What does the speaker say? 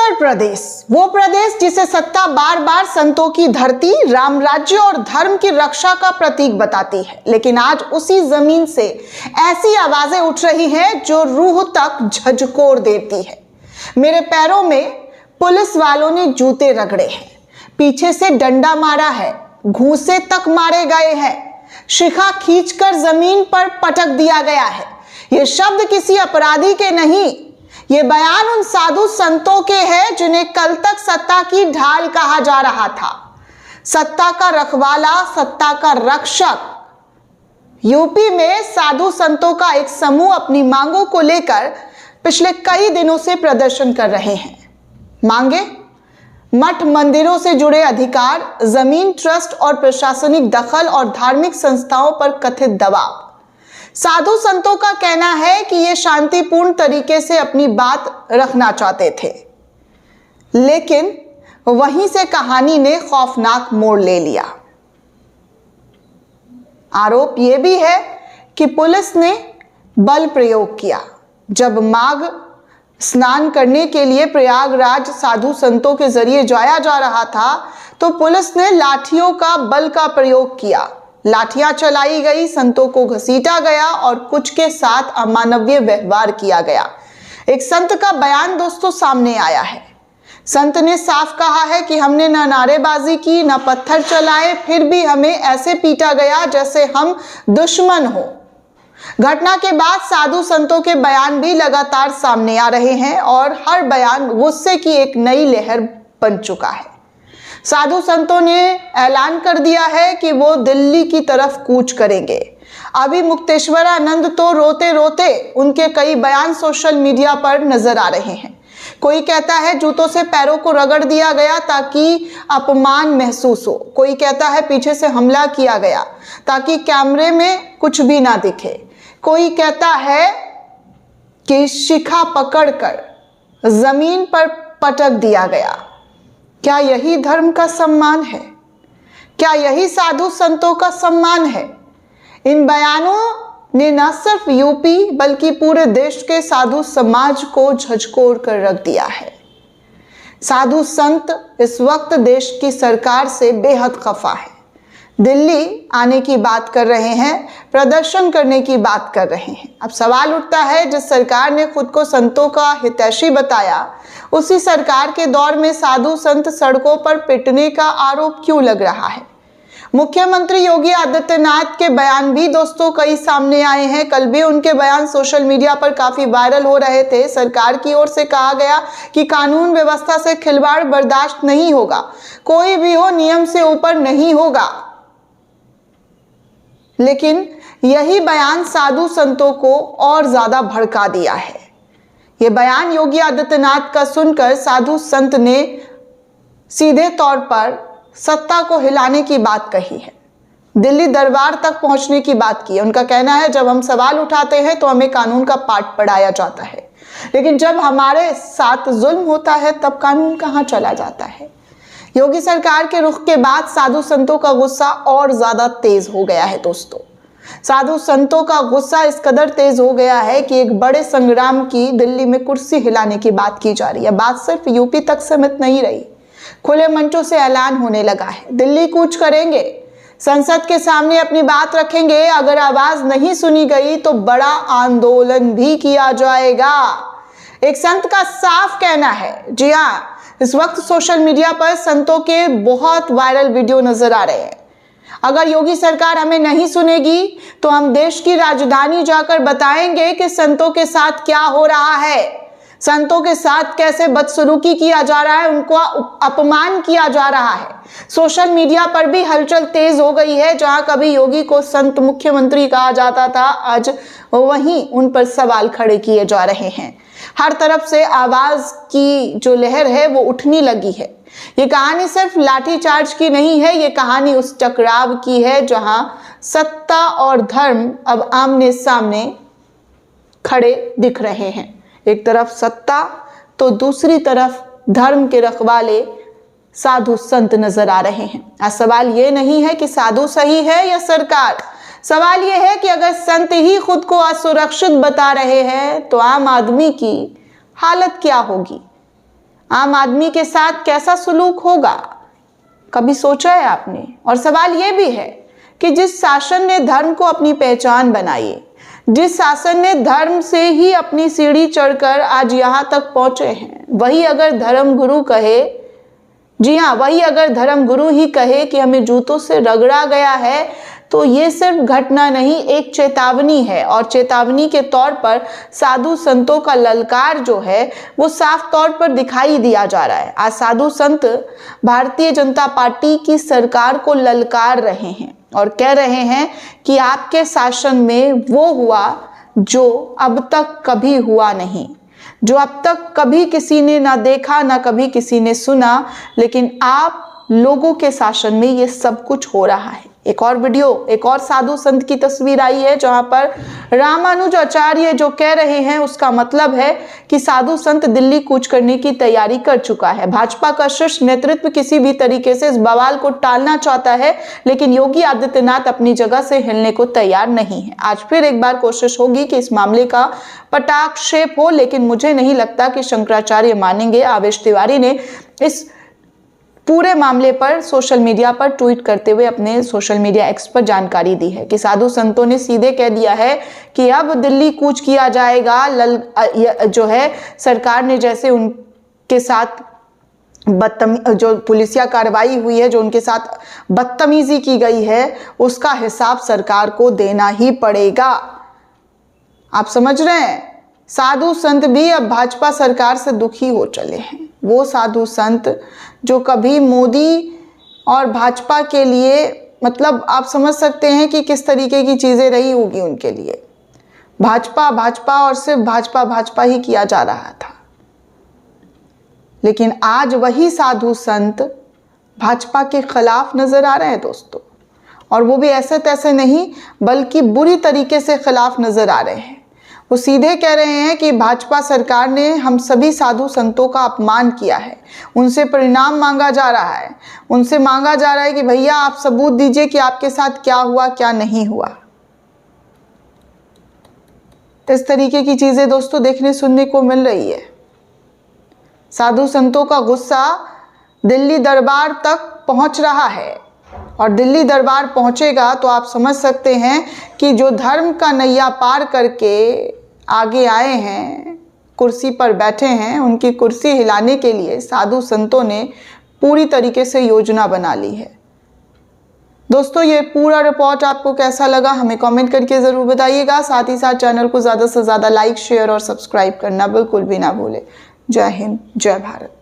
उत्तर प्रदेश, वो प्रदेश जिसे सत्ता बार बार संतों की धरती, राम राज्य और धर्म की रक्षा का प्रतीक बताती है, लेकिन आज उसी जमीन से ऐसी आवाजें उठ रही हैं जो रूह तक झकझोर देती है। मेरे पैरों में पुलिस वालों ने जूते रगड़े हैं, पीछे से डंडा मारा है, घूंसे तक मारे गए हैं, शिखा खींचकर जमीन पर पटक दिया गया है। ये शब्द किसी अपराधी के नहीं, ये बयान उन साधु संतों के हैं जिन्हें कल तक सत्ता की ढाल कहा जा रहा था, सत्ता का रखवाला, सत्ता का रक्षक। यूपी में साधु संतों का एक समूह अपनी मांगों को लेकर पिछले कई दिनों से प्रदर्शन कर रहे हैं। मांगे मठ मंदिरों से जुड़े अधिकार, जमीन ट्रस्ट और प्रशासनिक दखल और धार्मिक संस्थाओं पर कथित दबाव। साधु संतों का कहना है कि ये शांतिपूर्ण तरीके से अपनी बात रखना चाहते थे, लेकिन वहीं से कहानी ने खौफनाक मोड़ ले लिया। आरोप यह भी है कि पुलिस ने बल प्रयोग किया। जब माघ स्नान करने के लिए प्रयागराज साधु संतों के जरिए जाया जा रहा था, तो पुलिस ने लाठियों का बल का प्रयोग किया। लाठियां चलाई गई, संतों को घसीटा गया और कुछ के साथ अमानवीय व्यवहार किया गया। एक संत का बयान दोस्तों सामने आया है। संत ने साफ कहा है कि हमने न नारेबाजी की, न पत्थर चलाए, फिर भी हमें ऐसे पीटा गया जैसे हम दुश्मन हो। घटना के बाद साधु संतों के बयान भी लगातार सामने आ रहे हैं और हर बयान गुस्से की एक नई लहर बन चुका है। साधु संतों ने ऐलान कर दिया है कि वो दिल्ली की तरफ कूच करेंगे। अभी मुक्तेश्वरानंद तो रोते रोते उनके कई बयान सोशल मीडिया पर नजर आ रहे हैं। कोई कहता है जूतों से पैरों को रगड़ दिया गया ताकि अपमान महसूस हो, कोई कहता है पीछे से हमला किया गया ताकि कैमरे में कुछ भी ना दिखे, कोई कहता है कि शिखा पकड़कर जमीन पर पटक दिया गया। क्या यही धर्म का सम्मान है? क्या यही साधु संतों का सम्मान है? इन बयानों ने न सिर्फ यूपी बल्कि पूरे देश के साधु समाज को झकझोर कर रख दिया है। साधु संत इस वक्त देश की सरकार से बेहद खफा है। दिल्ली आने की बात कर रहे हैं, प्रदर्शन करने की बात कर रहे हैं। अब सवाल उठता है, जिस सरकार ने खुद को संतों का हितैषी बताया, उसी सरकार के दौर में साधु संत सड़कों पर पिटने का आरोप क्यों लग रहा है? मुख्यमंत्री योगी आदित्यनाथ के बयान भी दोस्तों कई सामने आए हैं। कल भी उनके बयान सोशल मीडिया पर काफी वायरल हो रहे थे। सरकार की ओर से कहा गया कि कानून व्यवस्था से खिलवाड़ बर्दाश्त नहीं होगा, कोई भी हो नियम से ऊपर नहीं होगा। लेकिन यही बयान साधु संतों को और ज्यादा भड़का दिया है। यह बयान योगी आदित्यनाथ का सुनकर साधु संत ने सीधे तौर पर सत्ता को हिलाने की बात कही है, दिल्ली दरबार तक पहुंचने की बात की है। उनका कहना है जब हम सवाल उठाते हैं तो हमें कानून का पाठ पढ़ाया जाता है, लेकिन जब हमारे साथ जुल्म होता है तब कानून कहां चला जाता है। योगी सरकार के रुख के बाद साधु संतों का गुस्सा और ज्यादा तेज हो गया है। दोस्तों, साधु संतों का गुस्सा इस कदर तेज हो गया है कि एक बड़े संग्राम की दिल्ली में कुर्सी हिलाने की बात की जा रही है। बात सिर्फ यूपी तक सीमित नहीं रही, खुले मंचों से ऐलान होने लगा है। दिल्ली कूच करेंगे, संसद के सामने अपनी बात रखेंगे, अगर आवाज नहीं सुनी गई तो बड़ा आंदोलन भी किया जाएगा। एक संत का साफ कहना है। जी हाँ, इस वक्त सोशल मीडिया पर संतों के बहुत वायरल वीडियो नजर आ रहे हैं। अगर योगी सरकार हमें नहीं सुनेगी तो हम देश की राजधानी जाकर बताएंगे कि संतों के साथ क्या हो रहा है, संतों के साथ कैसे बदसलूकी किया जा रहा है, उनको अपमान किया जा रहा है। सोशल मीडिया पर भी हलचल तेज हो गई है। जहां कभी योगी को संत मुख्यमंत्री कहा जाता था, आज वहीं उन पर सवाल खड़े किए जा रहे हैं। हर तरफ से आवाज की जो लहर है वो उठने लगी है। ये कहानी सिर्फ लाठीचार्ज की नहीं है, ये कहानी उस टकराव की है जहां सत्ता और धर्म अब आमने सामने खड़े दिख रहे हैं। एक तरफ सत्ता तो दूसरी तरफ धर्म के रखवाले साधु संत नजर आ रहे हैं। आज सवाल ये नहीं है कि साधु सही है या सरकार, सवाल यह है कि अगर संत ही खुद को असुरक्षित बता रहे हैं तो आम आदमी की हालत क्या होगी। आम आदमी के साथ कैसा सुलूक होगा, कभी सोचा है आपने? और सवाल ये भी है कि जिस शासन ने धर्म को अपनी पहचान बनाई, जिस शासन ने धर्म से ही अपनी सीढ़ी चढ़कर आज यहाँ तक पहुंचे हैं, वही अगर धर्मगुरु कहे, जी हाँ, वही अगर धर्मगुरु ही कहे कि हमें जूतों से रगड़ा गया है, तो ये सिर्फ घटना नहीं, एक चेतावनी है। और चेतावनी के तौर पर साधु संतों का ललकार जो है वो साफ तौर पर दिखाई दिया जा रहा है। आज साधु संत भारतीय जनता पार्टी की सरकार को ललकार रहे हैं और कह रहे हैं कि आपके शासन में वो हुआ जो अब तक कभी हुआ नहीं, जो अब तक कभी किसी ने ना देखा, ना कभी किसी ने सुना, लेकिन आप लोगों के शासन में ये सब कुछ हो रहा है। एक और वीडियो, एक और साधु संत की तस्वीर आई है जहां पर रामानुजाचार्य जो कह रहे हैं उसका मतलब है कि साधु संत दिल्ली कूच करने की तैयारी कर चुका है। भाजपा का शीर्ष नेतृत्व किसी भी तरीके से इस बवाल को टालना चाहता है, लेकिन योगी आदित्यनाथ अपनी जगह से हिलने को तैयार नहीं है। आज फिर एक बार कोशिश होगी कि इस मामले का पटाक्षेप हो, लेकिन मुझे नहीं लगता कि शंकराचार्य मानेंगे। आवेश तिवारी ने इस पूरे मामले पर सोशल मीडिया पर ट्वीट करते हुए अपने सोशल मीडिया एक्स पर जानकारी दी है कि साधु संतों ने सीधे कह दिया है कि अब दिल्ली कूच किया जाएगा। जो है सरकार ने जैसे उनके साथ जो पुलिसिया कार्रवाई हुई है, जो उनके साथ बदतमीजी की गई है, उसका हिसाब सरकार को देना ही पड़ेगा। आप समझ रहे हैं? साधु संत भी अब भाजपा सरकार से दुखी हो चले हैं। वो साधु संत जो कभी मोदी और भाजपा के लिए, मतलब आप समझ सकते हैं कि किस तरीके की चीज़ें रही होगी उनके लिए। भाजपा भाजपा और सिर्फ भाजपा भाजपा ही किया जा रहा था, लेकिन आज वही साधु संत भाजपा के खिलाफ नजर आ रहे हैं दोस्तों, और वो भी ऐसे तैसे नहीं बल्कि बुरी तरीके से खिलाफ नजर आ रहे हैं। वो सीधे कह रहे हैं कि भाजपा सरकार ने हम सभी साधु संतों का अपमान किया है, उनसे परिणाम मांगा जा रहा है, उनसे मांगा जा रहा है कि भैया आप सबूत दीजिए कि आपके साथ क्या हुआ क्या नहीं हुआ। इस तरीके की चीजें दोस्तों देखने सुनने को मिल रही है। साधु संतों का गुस्सा दिल्ली दरबार तक पहुंच रहा है, और दिल्ली दरबार पहुंचेगा तो आप समझ सकते हैं कि जो धर्म का नैया पार करके आगे आए हैं, कुर्सी पर बैठे हैं, उनकी कुर्सी हिलाने के लिए साधु संतों ने पूरी तरीके से योजना बना ली है। दोस्तों, ये पूरा रिपोर्ट आपको कैसा लगा हमें कमेंट करके ज़रूर बताइएगा। साथ ही साथ चैनल को ज़्यादा से ज़्यादा लाइक, शेयर और सब्सक्राइब करना बिल्कुल भी ना भूलें। जय हिंद, जय भारत।